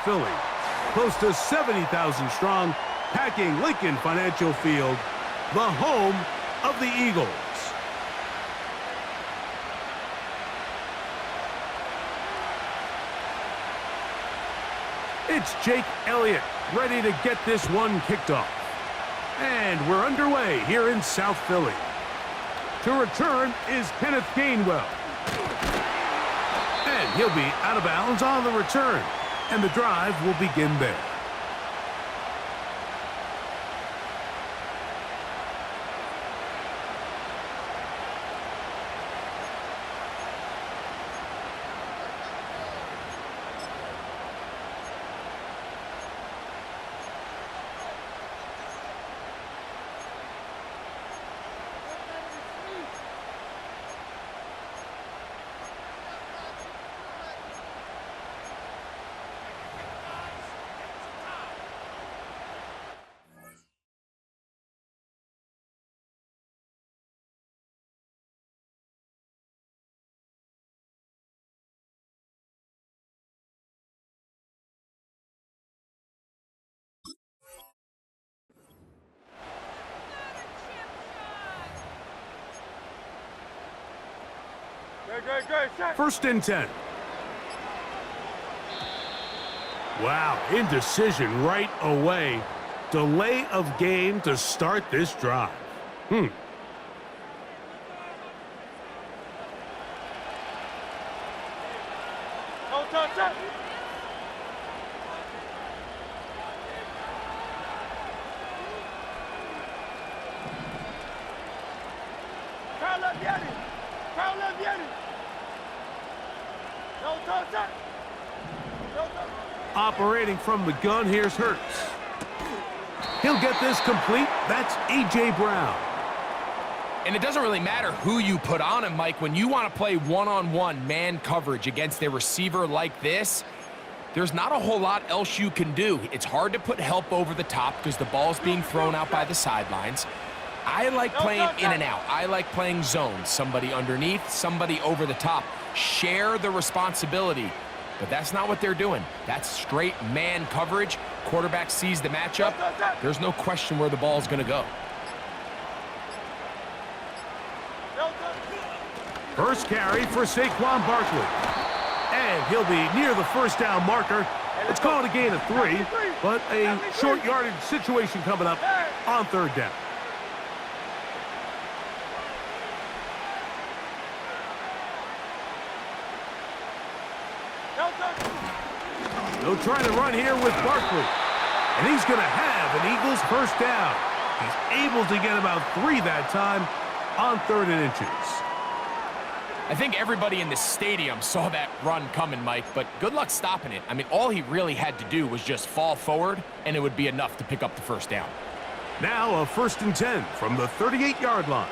Philly, close to 70,000 strong, packing Lincoln Financial Field, the home of the Eagles. It's Jake Elliott ready to get this one kicked off. And we're underway here in South Philly. To return is Kenneth Gainwell. And he'll be out of bounds on the return. And the drive will begin there. First and 10. Wow, indecision right away. Delay of game to start this drive. No touch. Operating from the gun, here's Hurts. He'll get this complete. That's A.J. Brown. And it doesn't really matter who you put on him, Mike. When you want to play one-on-one man coverage against a receiver like this, there's not a whole lot else you can do. It's hard to put help over the top because the ball's being thrown out by the sidelines. I like playing in and out. I like playing zones. Somebody underneath, somebody over the top. Share the responsibility. But that's not what they're doing. That's straight man coverage. Quarterback sees the matchup. There's no question where the ball's going to go. First carry for Saquon Barkley. And he'll be near the first down marker. It's called a gain of 3, but a short yardage situation coming up on third down. They'll try to run here with Barkley. And he's going to have an Eagles first down. He's able to get about 3 that time on 3rd and inches. I think everybody in the stadium saw that run coming, Mike, but good luck stopping it. I mean, all he really had to do was just fall forward, and it would be enough to pick up the first down. Now a 1st and 10 from the 38-yard line.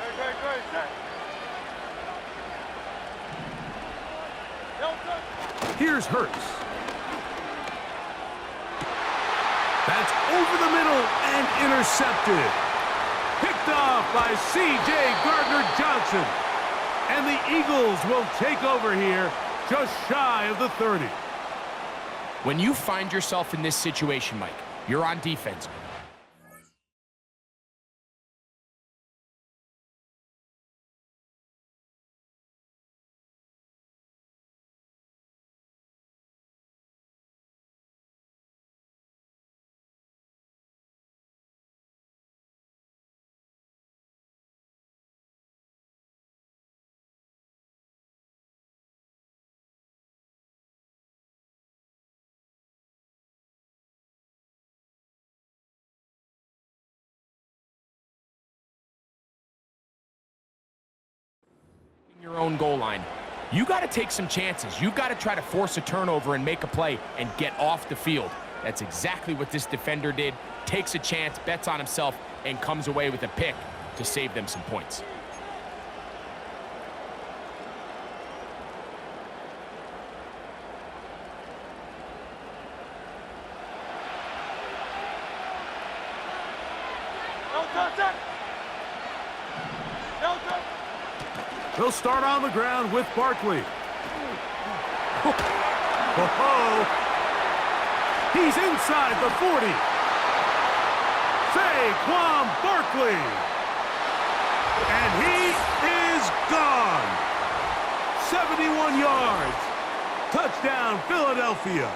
Here's Hurts. That's over the middle and intercepted. Picked off by C.J. Gardner-Johnson. And the Eagles will take over here just shy of the 30. When you find yourself in this situation, Mike, you're on defense. Your own goal line. You got to take some chances. You've got to try to force a turnover and make a play and get off the field. That's exactly what this defender did. Takes a chance, bets on himself, and comes away with a pick to save them some points. They'll start on the ground with Barkley. He's inside the 40. Saquon Barkley. And he is gone. 71 yards. Touchdown, Philadelphia.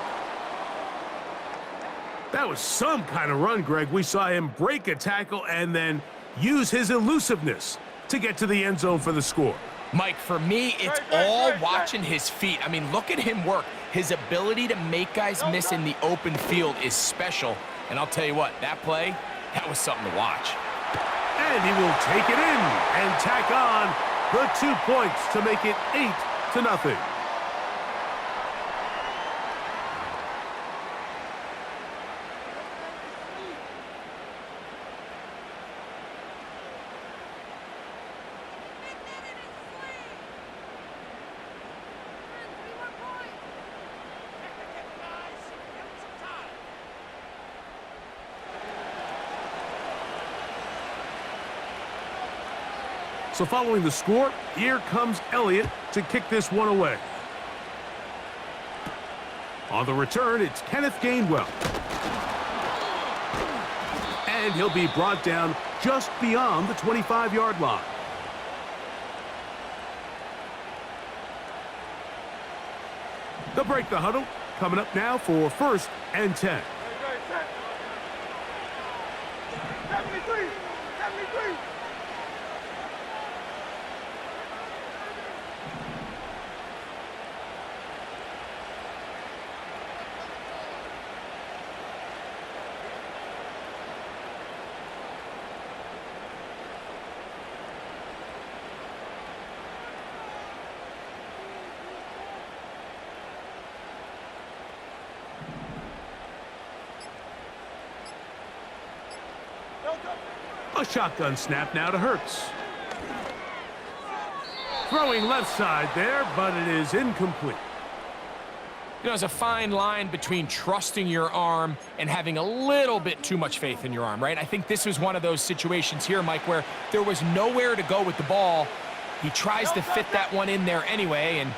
That was some kind of run, Greg. We saw him break a tackle and then use his elusiveness to get to the end zone for the score. Mike, for me, it's all watching his feet. I mean, look at him work. His ability to make guys miss in the open field is special. And I'll tell you what, that play, that was something to watch. And he will take it in and tack on the 2 points to make it 8-0. So following the score, here comes Elliott to kick this one away. On the return, it's Kenneth Gainwell. And he'll be brought down just beyond the 25-yard line. They'll break the huddle. Coming up now for 1st and 10. 73! A shotgun snap now to Hurts. Throwing left side there, but it is incomplete. You know, there's a fine line between trusting your arm and having a little bit too much faith in your arm, right? I think this was one of those situations here, Mike, where there was nowhere to go with the ball. He tries to fit that one in there anyway, and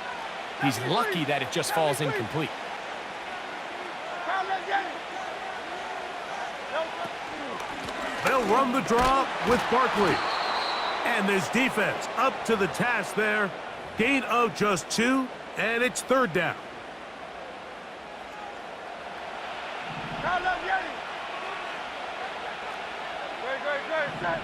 he's lucky that it just falls incomplete. They'll run the draw with Barkley. And this defense up to the task there. Gain of just 2, and it's 3rd down. Great.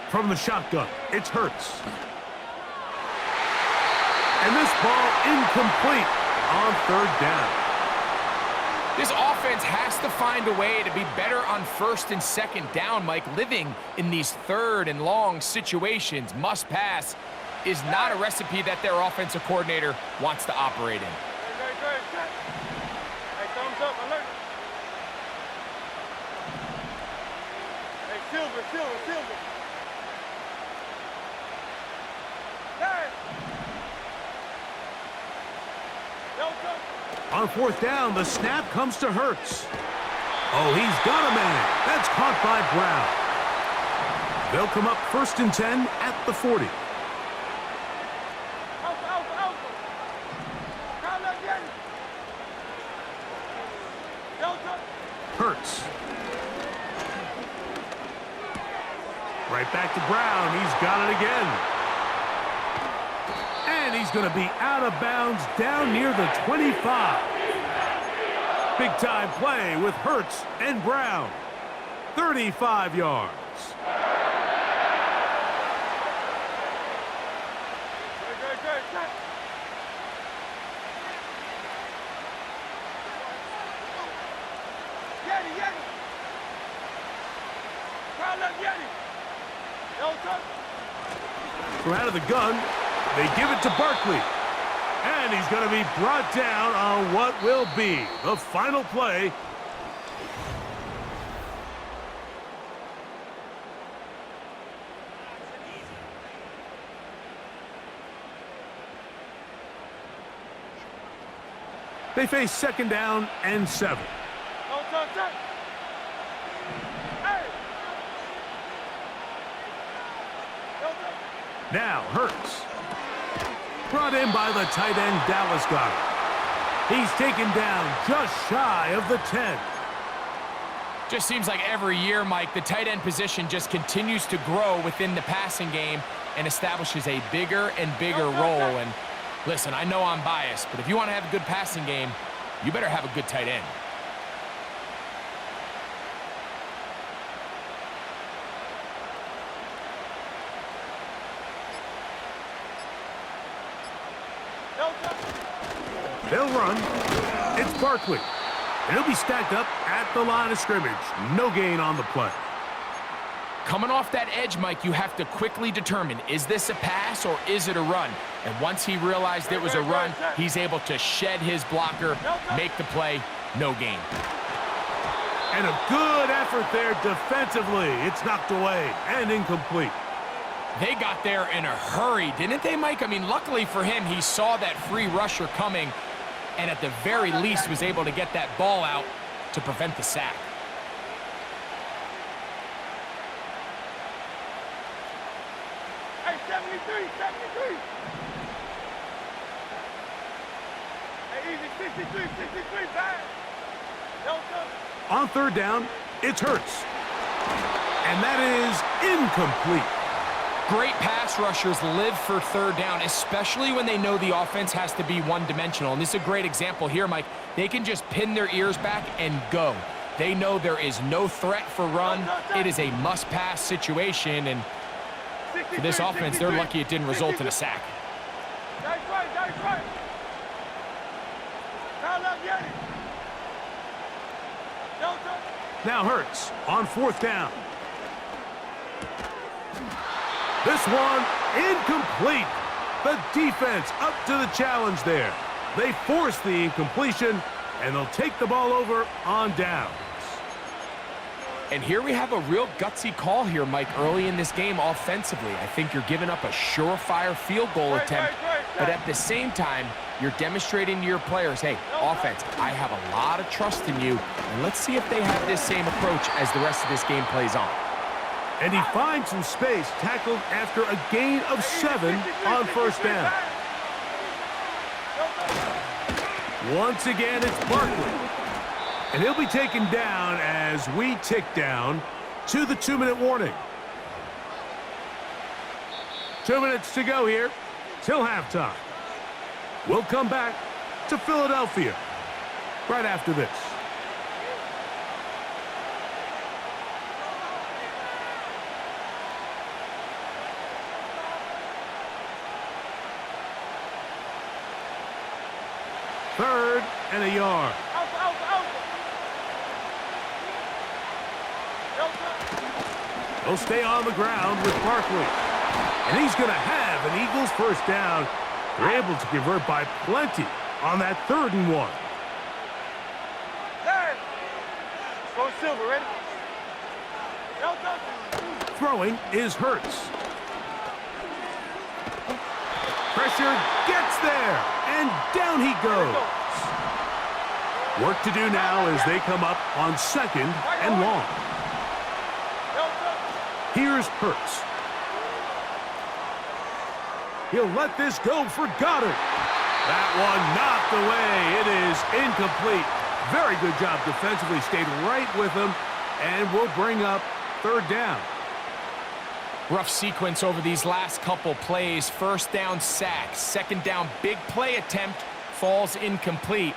From the shotgun, it's Hurts. And this ball incomplete on 3rd down. This offense has to find a way to be better on 1st and 2nd down, Mike. Living in these 3rd and long situations, must pass, is not a recipe that their offensive coordinator wants to operate in. Great. Hey, thumbs up, alert. Hey, Silver. On 4th down, the snap comes to Hurts. Oh, he's got a man. That's caught by Brown. They'll come up 1st and 10 at the 40. Hurts. Right back to Brown. He's got it again. And he's going to be out of bounds down near the 25. Big-time play with Hurts and Brown. 35 yards. Great. Yeti. Crowd left Yeti. From out of the gun, they give it to Barkley. And he's going to be brought down on what will be the final play. They face 2nd down and 7. Hey! Now Hurts. Brought in by the tight end Dallas Goedert. He's taken down just shy of the 10. Just seems like every year, Mike, the tight end position just continues to grow within the passing game and establishes a bigger and bigger role. And listen, I know I'm biased, but if you want to have a good passing game, you better have a good tight end. They'll run. It's Barkley. And he'll be stacked up at the line of scrimmage. No gain on the play. Coming off that edge, Mike, you have to quickly determine, is this a pass or is it a run? And once he realized it was a run, he's able to shed his blocker, make the play, no gain. And a good effort there defensively. It's knocked away and incomplete. They got there in a hurry, didn't they, Mike? I mean, luckily for him, he saw that free rusher coming and at the very least was able to get that ball out to prevent the sack. Hey, 73, 73. Hey, easy, 63, 63, back. Delta. On third down, it's Hurts. And that is incomplete. Great pass rushers live for third down, especially when they know the offense has to be one-dimensional. And this is a great example here, Mike. They can just pin their ears back and go. They know there is no threat for run. It is a must-pass situation, and for this offense, they're lucky it didn't result in a sack. That's right, that's right. Now left, get it. Delta. Now Hurts on fourth down. This one incomplete. The defense up to the challenge there. They force the incompletion, and they'll take the ball over on downs. And here we have a real gutsy call here, Mike, early in this game offensively. I think you're giving up a surefire field goal attempt, but at the same time, you're demonstrating to your players, hey, offense, I have a lot of trust in you, and let's see if they have this same approach as the rest of this game plays on. And he finds some space, tackled after a gain of 7 on first down. Once again, it's Barkley. And he'll be taken down as we tick down to the 2-minute warning. 2 minutes to go here till halftime. We'll come back to Philadelphia right after this. Third and a yard. Alpha, alpha, alpha. Delta. He'll stay on the ground with Barkley. And he's going to have an Eagles first down. They're able to convert by plenty on that 3rd and 1. There. Go silver, ready? Delta. Throwing is Hurts. Pressure gets there, and down he goes. Work to do now as they come up on 2nd and long. Here's Hurts. He'll let this go for Goedert. That one knocked away. It is incomplete. Very good job defensively. Stayed right with him, and will bring up 3rd down. Rough sequence over these last couple plays. First down, sack. Second down, big play attempt, falls incomplete.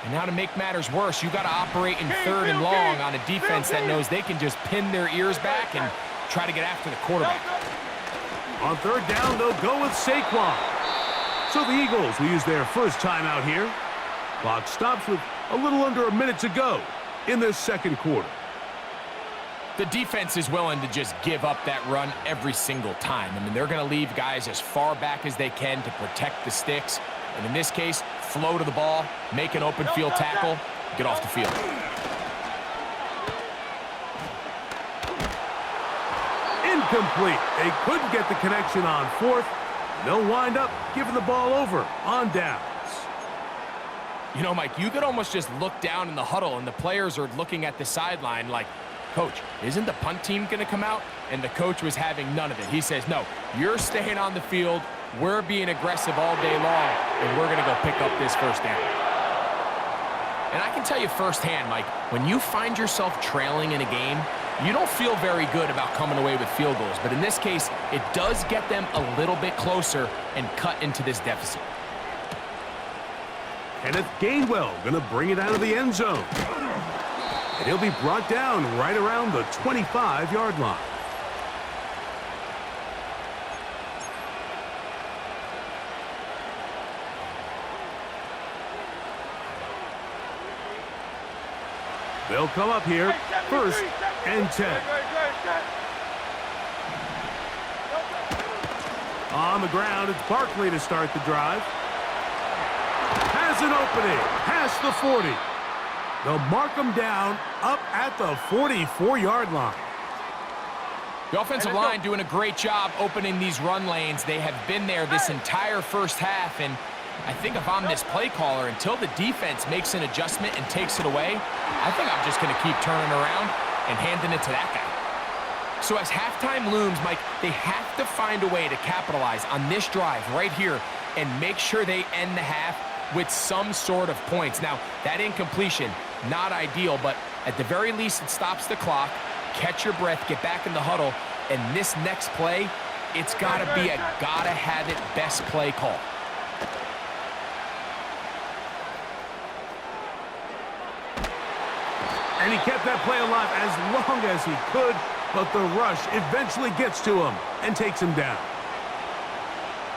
And now to make matters worse, you got to operate in 3rd and long on a defense that knows they can just pin their ears back and try to get after the quarterback. On 3rd down, they'll go with Saquon. So the Eagles will use their first timeout here. Clock stops with a little under a minute to go in this 2nd quarter. The defense is willing to just give up that run every single time. I mean, they're going to leave guys as far back as they can to protect the sticks. And in this case, flow to the ball, make an open field tackle, get off the field. Incomplete. They couldn't get the connection on 4th. They'll wind up giving the ball over on downs. You know, Mike, you could almost just look down in the huddle, and the players are looking at the sideline like, coach, isn't the punt team going to come out? And the coach was having none of it. He says, no, you're staying on the field. We're being aggressive all day long, and we're going to go pick up this first down. And I can tell you firsthand, Mike, when you find yourself trailing in a game, you don't feel very good about coming away with field goals. But in this case, it does get them a little bit closer and cut into this deficit. Kenneth Gainwell going to bring it out of the end zone. And he'll be brought down right around the 25-yard line. They'll come up here, 1st and 10. On the ground, it's Barkley to start the drive. Has an opening, past the 40. They'll mark him down up at the 44-yard line. The offensive line doing a great job opening these run lanes. They have been there this entire first half, and I think if I'm this play caller, until the defense makes an adjustment and takes it away, I think I'm just going to keep turning around and handing it to that guy. So as halftime looms, Mike, they have to find a way to capitalize on this drive right here and make sure they end the half with some sort of points. Now, that incompletion, not ideal, but at the very least, it stops the clock. Catch your breath, get back in the huddle, and this next play, it's got to be a gotta-have-it best play call. And he kept that play alive as long as he could, but the rush eventually gets to him and takes him down.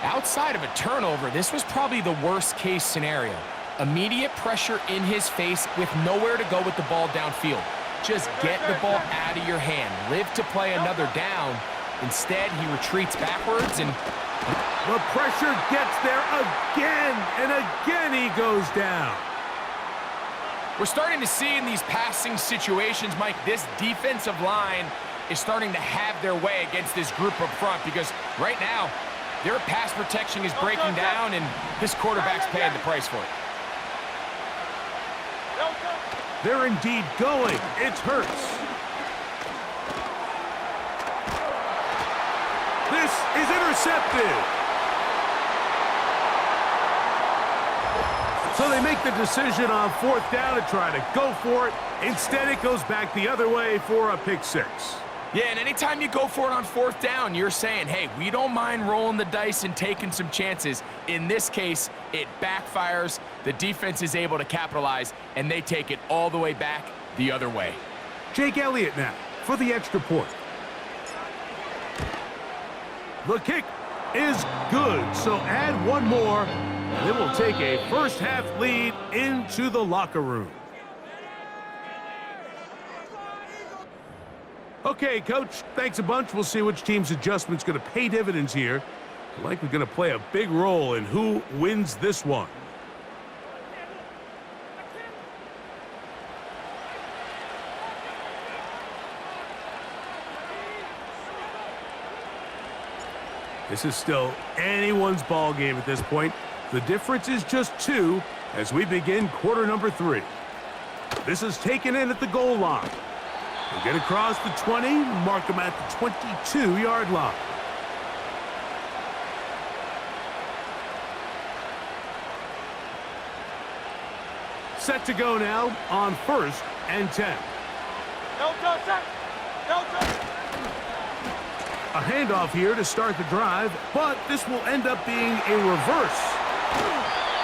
Outside of a turnover, this was probably the worst-case scenario. Immediate pressure in his face with nowhere to go with the ball downfield. Just get the ball out of your hand. Live to play another down. Instead, he retreats backwards, and the pressure gets there again, and again he goes down. We're starting to see in these passing situations, Mike, this defensive line is starting to have their way against this group up front, because right now, their pass protection is breaking down, and this quarterback's paying the price for it. They're indeed going. It's Hurts. This is intercepted. So they make the decision on 4th down to try to go for it. Instead, it goes back the other way for a pick 6. Yeah, and anytime you go for it on 4th down, you're saying, hey, we don't mind rolling the dice and taking some chances. In this case, it backfires. The defense is able to capitalize, and they take it all the way back the other way. Jake Elliott now for the extra point. The kick is good, so add one more, and it will take a first-half lead into the locker room. Okay, Coach, thanks a bunch. We'll see which team's adjustment's going to pay dividends here. Likely going to play a big role in who wins this one. This is still anyone's ball game at this point. The difference is just 2 as we begin quarter number 3. This is taken in at the goal line. They get across the 20, mark them at the 22-yard line. Set to go now on 1st and 10. A handoff here to start the drive, but this will end up being a reverse.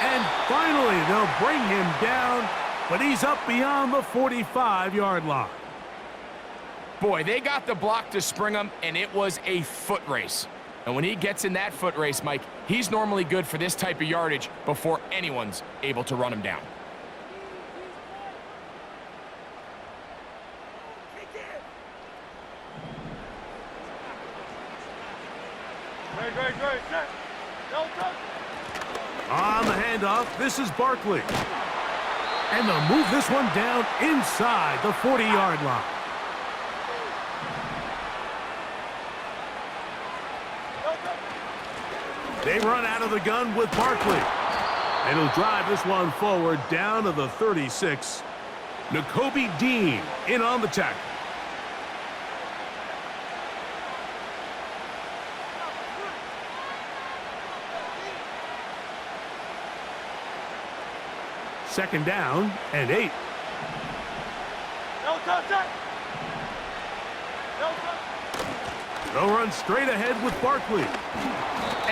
And finally, they'll bring him down, but he's up beyond the 45-yard line. Boy, they got the block to spring him, and it was a foot race. And when he gets in that foot race, Mike, he's normally good for this type of yardage before anyone's able to run him down. On the handoff, this is Barkley. And they'll move this one down inside the 40-yard line. They run out of the gun with Barkley. And he'll drive this one forward down to the 36. Nakobe Dean in on the tackle. Second down and 8. No contact. No contact. They'll run straight ahead with Barkley.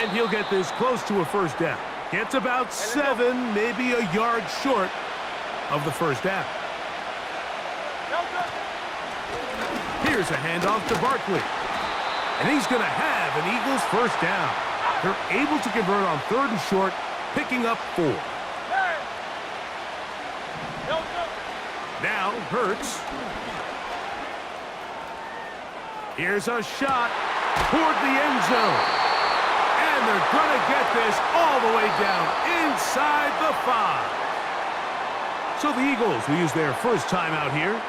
And he'll get this close to a first down. Gets about 7, maybe a yard short of the first down. No contact. Here's a handoff to Barkley. And he's going to have an Eagles first down. They're able to convert on 3rd and short, picking up 4. Hey. No contact. Now Hurts. Here's a shot toward the end zone. And they're going to get this all the way down inside the 5. So the Eagles will use their first timeout here.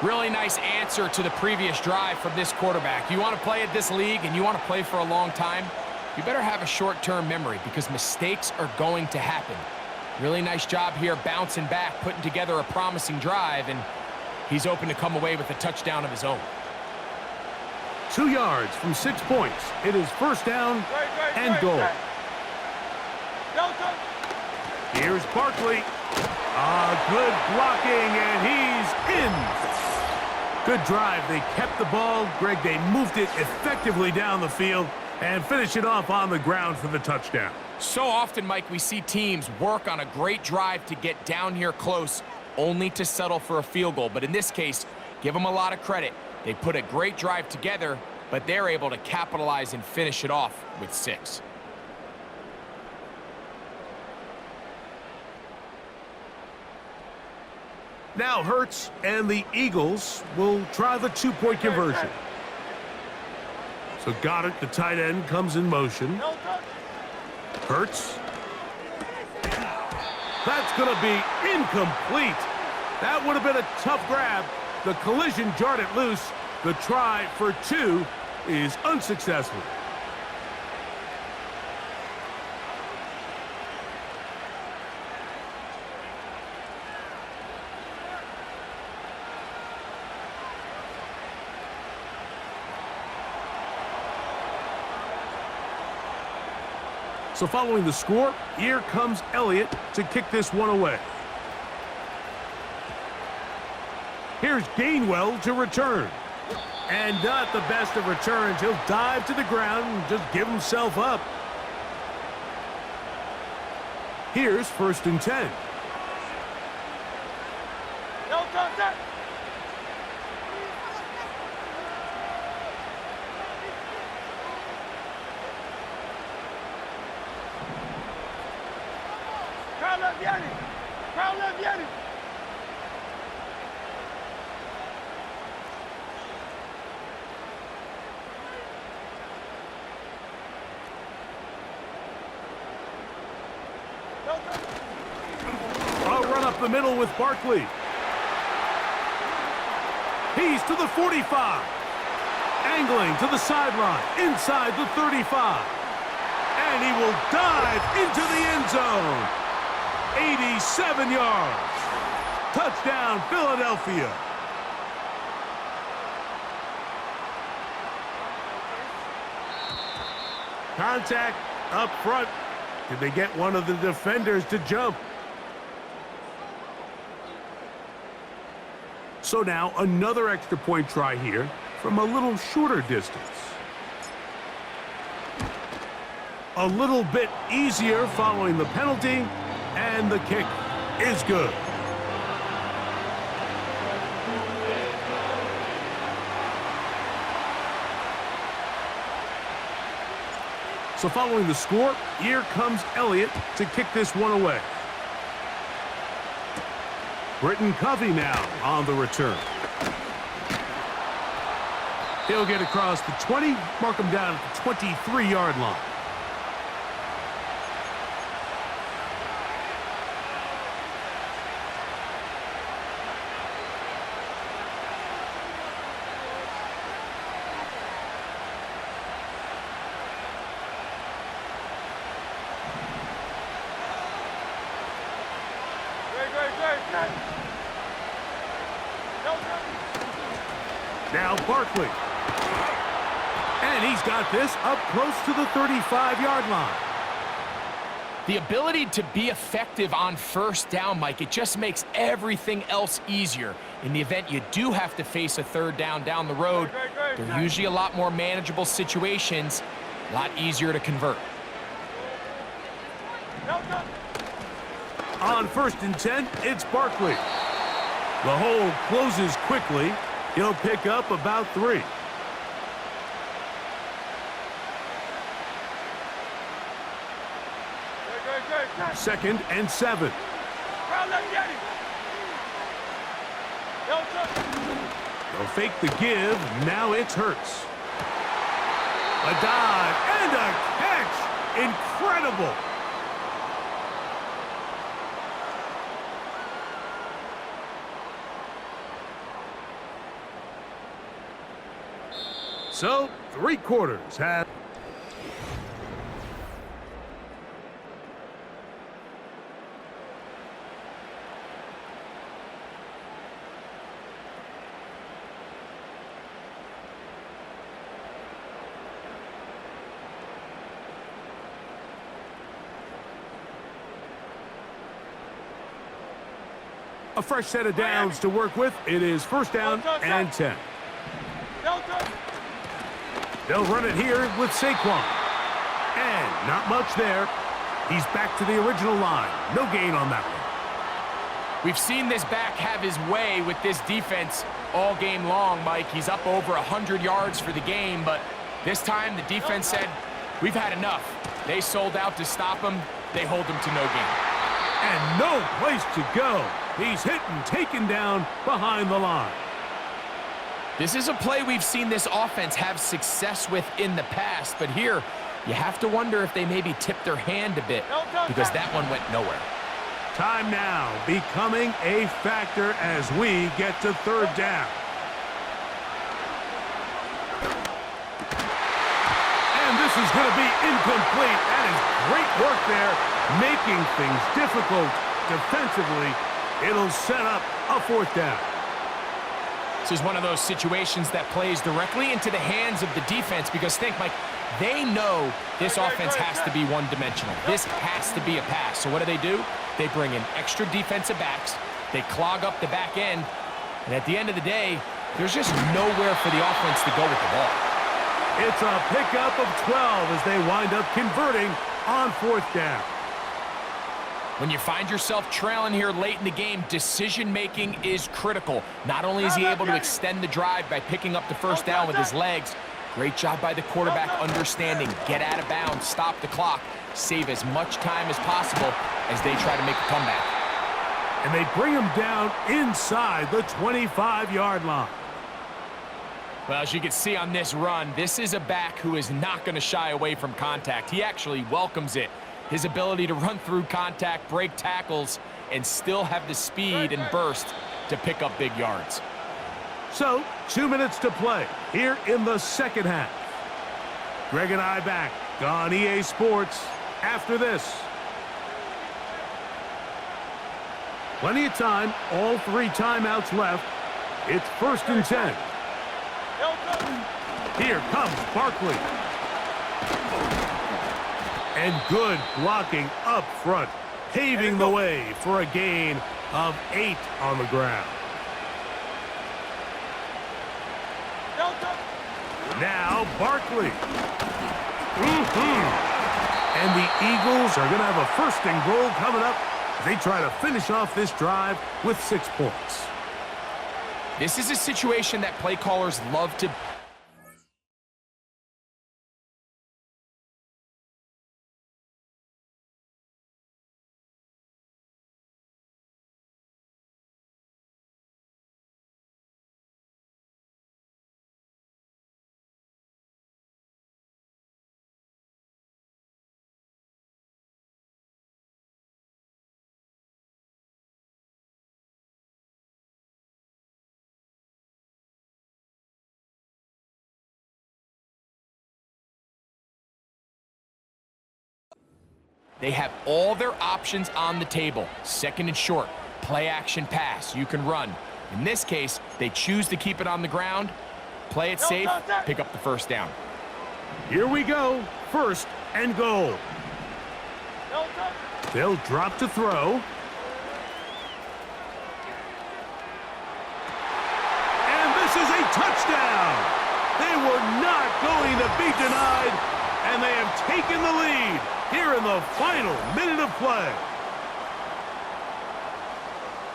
Really nice answer to the previous drive from this quarterback. You want to play at this league and you want to play for a long time, you better have a short-term memory because mistakes are going to happen. Really nice job here bouncing back, putting together a promising drive, and he's open to come away with a touchdown of his own. 2 yards from 6 points. It is first down and goal. No contact. Here's Barkley. Good blocking, and he's in. Good drive. They kept the ball. Greg, they moved it effectively down the field and finished it off on the ground for the touchdown. So often, Mike, we see teams work on a great drive to get down here close, only to settle for a field goal. But in this case, give them a lot of credit. They put a great drive together, but they're able to capitalize and finish it off with 6. Now Hurts and the Eagles will try the 2-point conversion. So Goddard, the tight end, comes in motion. No contact. Hurts. That's going to be incomplete. That would have been a tough grab. The collision jarred it loose. The try for 2 is unsuccessful. So following the score, here comes Elliott to kick this one away. Here's Gainwell to return. And not the best of returns. He'll dive to the ground and just give himself up. Here's 1st and 10. No contact. Carlo Vieri. Carlo Vieri. No contact. A run up the middle with Barkley. He's to the 45. Angling to the sideline, inside the 35. And he will dive into the end zone. 87 yards. Touchdown, Philadelphia. Contact up front. Did they get one of the defenders to jump? So now another extra point try here from a little shorter distance. A little bit easier following the penalty, and the kick is good. So following the score, here comes Elliott to kick this one away. Britton Covey now on the return. He'll get across the 20, mark him down at the 23-yard line. Great. No contact. Now Barkley. And he's got this up close to the 35-yard line. The ability to be effective on first down, Mike, it just makes everything else easier. In the event you do have to face a third down the road, they're usually a lot more manageable situations, a lot easier to convert. On 1st and 10, it's Barkley. The hole closes quickly. He'll pick up about 3. Second and 7. They'll fake the give. Now it's Hurts. A dive and a catch. Incredible. So, 3 quarters have... A fresh set of downs to work with. It is 1st down and 10. They'll run it here with Saquon. And not much there. He's back to the original line. No gain on that one. We've seen this back have his way with this defense all game long, Mike. He's up over 100 yards for the game, but this time the defense said, we've had enough. They sold out to stop him. They hold him to no gain. And no place to go. He's hit and taken down behind the line. This is a play we've seen this offense have success with in the past, but here you have to wonder if they maybe tipped their hand a bit because that one went nowhere. Time now becoming a factor as we get to 3rd down. And this is going to be incomplete. That is great work there, making things difficult defensively. It'll set up a 4th down. This is one of those situations that plays directly into the hands of the defense because think, Mike, they know this offense has to be one-dimensional. This has to be a pass. So what do? They bring in extra defensive backs. They clog up the back end. And at the end of the day, there's just nowhere for the offense to go with the ball. It's a pickup of 12 as they wind up converting on 4th down. When you find yourself trailing here late in the game, decision-making is critical. Not only is he able to extend the drive by picking up the 1st down with his legs, great job by the quarterback understanding, get out of bounds, stop the clock, save as much time as possible as they try to make a comeback. And they bring him down inside the 25-yard line. Well, as you can see on this run, this is a back who is not going to shy away from contact. He actually welcomes it. His ability to run through contact, break tackles, and still have the speed and burst to pick up big yards. So, 2 minutes to play here in the 2nd half. Greg and I back on EA Sports after this. Plenty of time, all 3 timeouts left. It's 1st and 10. Here comes Barkley. And good blocking up front, paving the way for a gain of 8 on the ground. Now Barkley. And the Eagles are going to have a 1st and goal coming up as they try to finish off this drive with 6 points. This is a situation that play callers love to... They have all their options on the table. 2nd and short, play action pass, you can run. In this case, they choose to keep it on the ground, play it safe, pick up the 1st down. Here we go, 1st and goal. No touch. They'll drop to throw. And this is a touchdown. They were not going to be denied, and they have taken the lead here in the final minute of play.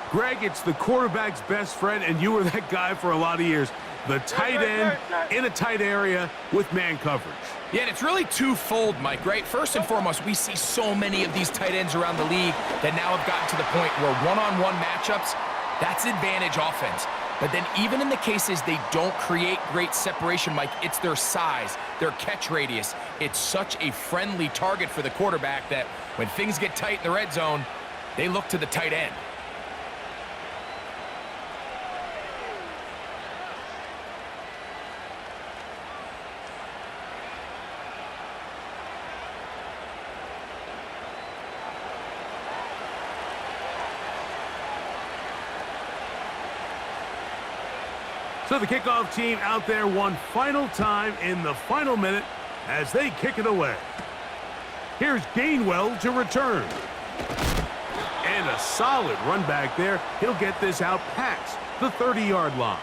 Greg, it's the quarterback's best friend, and you were that guy for a lot of years. The tight end in a tight area with man coverage. Yeah, and it's really twofold, Mike, right? First and foremost, we see so many of these tight ends around the league that now have gotten to the point where one-on-one matchups, that's advantage offense. But then even in the cases they don't create great separation, Mike, it's their size, their catch radius. It's such a friendly target for the quarterback that when things get tight in the red zone, they look to the tight end. So the kickoff team out there one final time in the final minute as they kick it away. Here's Gainwell to return. And a solid run back there. He'll get this out past the 30-yard line.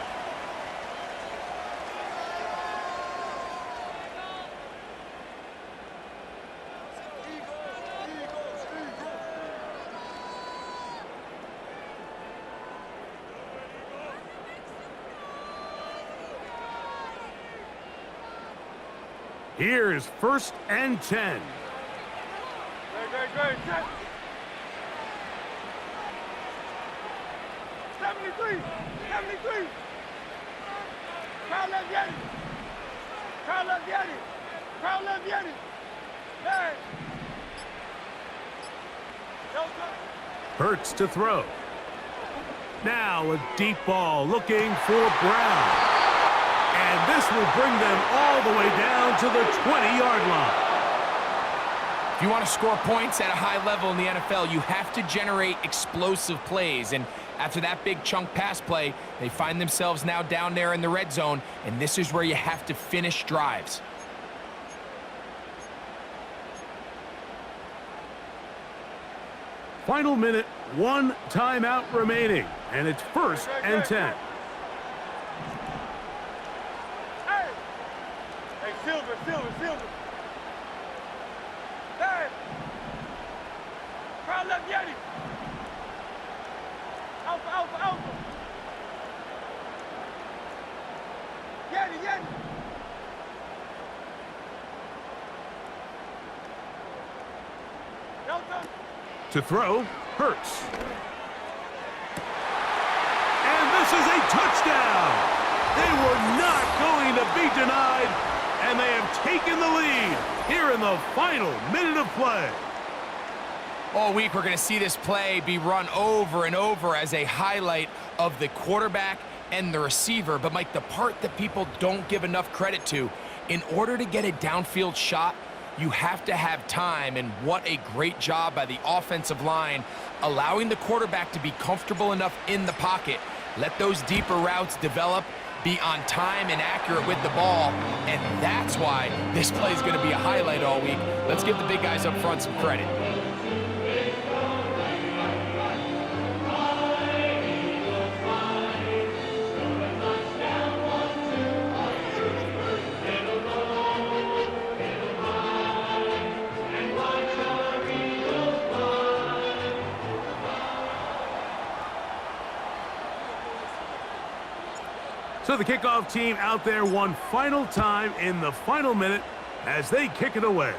Here's 1st and 10. Great. 73. Crowd left Yeti. Hey. No touch. Hurts to throw. Now a deep ball looking for Brown. And this will bring them all the way down to the 20-yard line. If you want to score points at a high level in the NFL, you have to generate explosive plays. And after that big chunk pass play, they find themselves now down there in the red zone, and this is where you have to finish drives. Final minute, 1 timeout remaining, and it's 1st and 10. Silver. Hey! Crowd left Yeti. Alpha. Yeti. No touch. To throw, Hurts. And this is a touchdown! They were not going to be denied, and they have taken the lead here in the final minute of play. All week, we're going to see this play be run over and over as a highlight of the quarterback and the receiver. But, Mike, the part that people don't give enough credit to, in order to get a downfield shot, you have to have time, and what a great job by the offensive line, allowing the quarterback to be comfortable enough in the pocket, let those deeper routes develop, be on time and accurate with the ball, and that's why this play is going to be a highlight all week. Let's give the big guys up front some credit. So the kickoff team out there one final time in the final minute as they kick it away.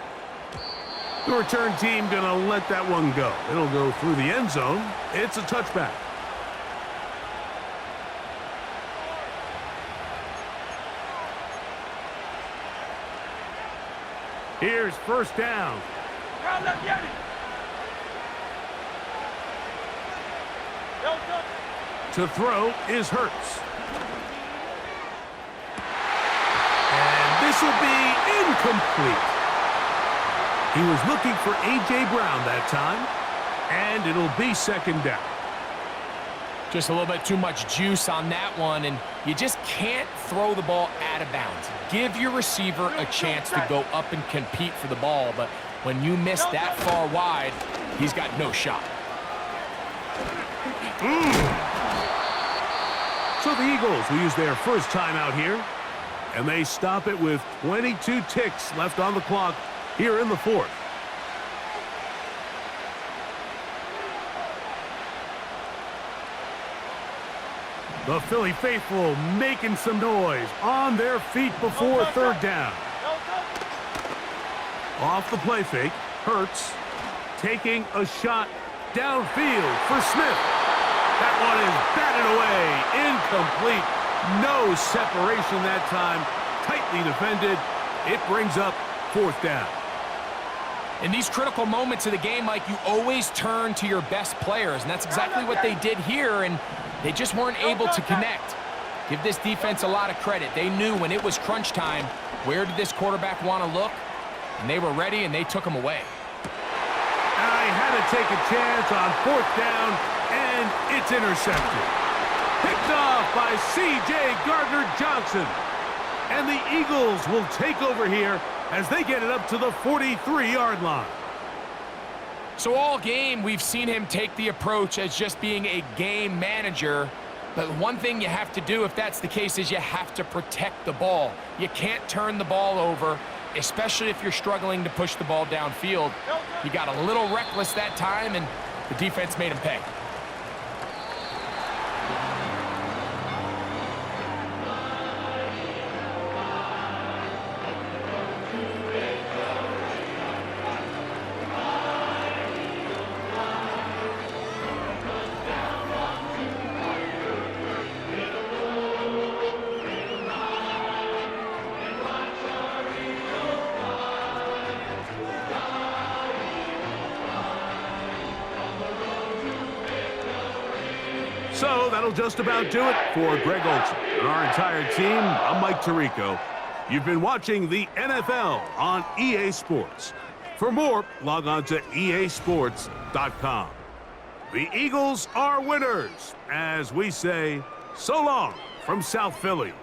The return team going to let that one go. It'll go through the end zone. It's a touchback. Here's 1st down. Crowd left Yeti. No touch. To throw is Hurts. This will be incomplete. He was looking for A.J. Brown that time, and it'll be 2nd down. Just a little bit too much juice on that one, and you just can't throw the ball out of bounds. Give your receiver a chance to go up and compete for the ball, but When you miss that far wide, he's got no shot. So the Eagles will use their first timeout here, and they stop it with 22 ticks left on the clock here in the fourth. The Philly faithful making some noise on their feet before third down. Off the play fake, Hurts taking a shot downfield for Smith. That one is batted away, incomplete. No separation that time, tightly defended. It brings up fourth down. In these critical moments of the game, Mike, you always turn to your best players, and that's exactly what they did here, and they just weren't able to connect. Give this defense a lot of credit. They knew when it was crunch time, where did this quarterback want to look? And they were ready, and they took him away. I had to take a chance on fourth down, and it's intercepted. Picked off by C.J. Gardner-Johnson. And the Eagles will take over here as they get it up to the 43-yard line. So all game, we've seen him take the approach as just being a game manager. But one thing you have to do if that's the case is you have to protect the ball. You can't turn the ball over, especially if you're struggling to push the ball downfield. He got a little reckless that time, and the defense made him pay. So that'll just about do it for Greg Olsen and our entire team. I'm Mike Tirico. You've been watching the NFL on EA Sports. For more, log on to easports.com. The Eagles are winners, as we say, so long from South Philly.